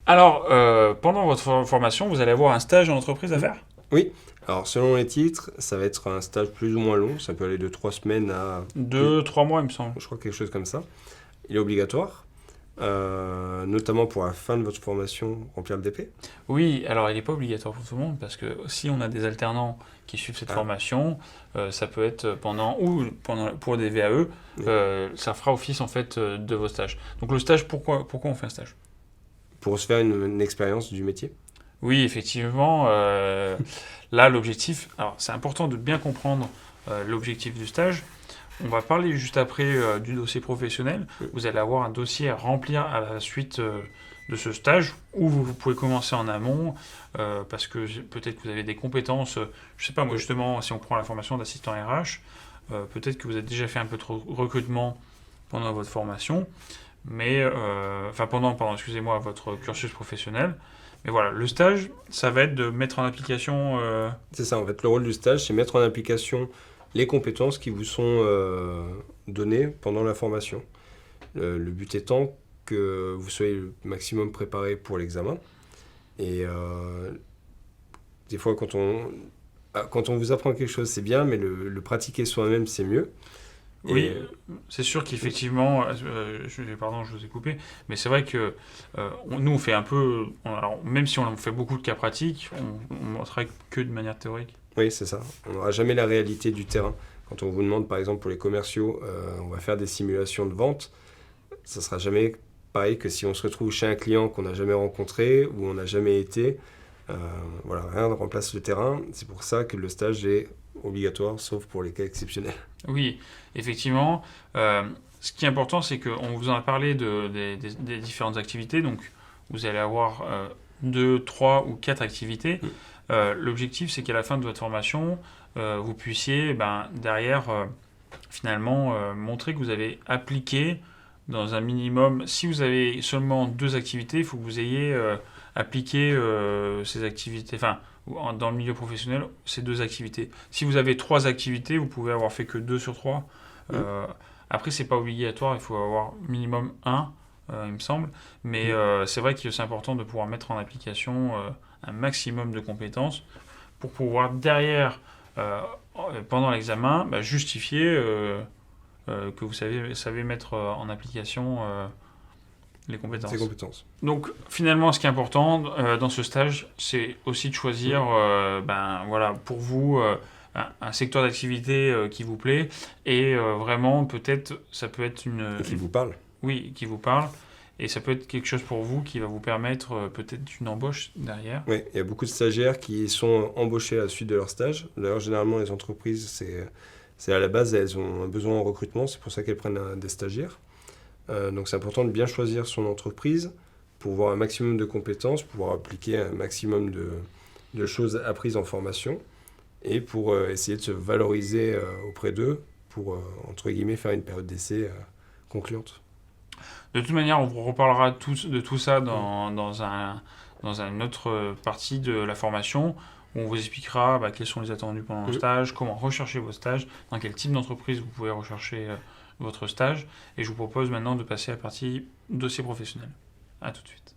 Alors, pendant votre formation, vous allez avoir un stage en entreprise à faire? Oui, alors selon les titres, ça va être un stage plus ou moins long, ça peut aller de 3 semaines à, 2, 3 mois, il me semble. je crois, quelque chose comme ça. Il est obligatoire, notamment pour la fin de votre formation, remplir le DP. Oui, alors il n'est pas obligatoire pour tout le monde parce que si on a des alternants qui suivent cette Ah, formation, ça peut être pour des VAE, oui. ça fera office en fait de vos stages. Donc le stage, pourquoi on fait un stage? Pour se faire une expérience du métier. Oui, effectivement, là l'objectif, alors c'est important de bien comprendre l'objectif du stage. On va parler juste après du dossier professionnel. Vous allez avoir un dossier à remplir à la suite de ce stage où vous pouvez commencer en amont parce que peut-être que vous avez des compétences. Je ne sais pas, moi justement, si on prend la formation d'assistant RH, peut-être que vous avez déjà fait un peu de recrutement pendant votre formation, mais pendant, excusez-moi, votre cursus professionnel. Mais voilà, le stage, ça va être de mettre en application. C'est ça, en fait, le rôle du stage, c'est mettre en application les compétences qui vous sont données pendant la formation. Le but étant que vous soyez le maximum préparé pour l'examen. Et des fois, quand on vous apprend quelque chose, c'est bien, mais le pratiquer soi-même, c'est mieux. Oui, Et c'est sûr qu'effectivement, pardon, je vous ai coupé, mais c'est vrai que nous, on fait un peu, alors, même si on fait beaucoup de cas pratiques, on ne travaille que de manière théorique. oui, c'est ça. On n'aura jamais la réalité du terrain. Quand on vous demande, par exemple, pour les commerciaux, on va faire des simulations de vente, ça sera jamais pareil que si on se retrouve chez un client qu'on n'a jamais rencontré ou on n'a jamais été. Euh, voilà, rien ne remplace le terrain. C'est pour ça que le stage est obligatoire, sauf pour les cas exceptionnels. Oui, effectivement. Ce qui est important, c'est qu'on vous en a parlé des différentes activités, donc vous allez avoir 2, 3 ou 4 activités. L'objectif, c'est qu'à la fin de votre formation, vous puissiez derrière, finalement, montrer que vous avez appliqué dans un minimum. Si vous avez seulement 2 activités, il faut que vous ayez appliqué ces activités. Enfin, dans le milieu professionnel, ces 2 activités. Si vous avez 3 activités, vous pouvez avoir fait que 2 sur 3. Mm. Après, c'est pas obligatoire, il faut avoir minimum un, il me semble. Mais c'est vrai que c'est important de pouvoir mettre en application un maximum de compétences pour pouvoir derrière, pendant l'examen, justifier que vous savez mettre en application les Ces compétences. compétences. Donc finalement, ce qui est important dans ce stage, c'est aussi de choisir, voilà, pour vous, un secteur d'activité qui vous plaît et vraiment peut-être, ça peut être Et qui vous parle. oui, qui vous parle et ça peut être quelque chose pour vous qui va vous permettre peut-être une embauche derrière. Oui, il y a beaucoup de stagiaires qui sont embauchés à la suite de leur stage. D'ailleurs, généralement, les entreprises, c'est à la base, elles ont un besoin en recrutement, c'est pour ça qu'elles prennent des stagiaires. Donc c'est important de bien choisir son entreprise pour avoir un maximum de compétences, pouvoir appliquer un maximum de choses apprises en formation et pour essayer de se valoriser auprès d'eux pour, entre guillemets, faire une période d'essai concluante. De toute manière, on vous reparlera de tout ça dans une autre partie de la formation où on vous expliquera quels sont les attendus pendant le stage, comment rechercher vos stages, dans quel type d'entreprise vous pouvez rechercher votre stage. Et je vous propose maintenant de passer à la partie dossier professionnel. A tout de suite.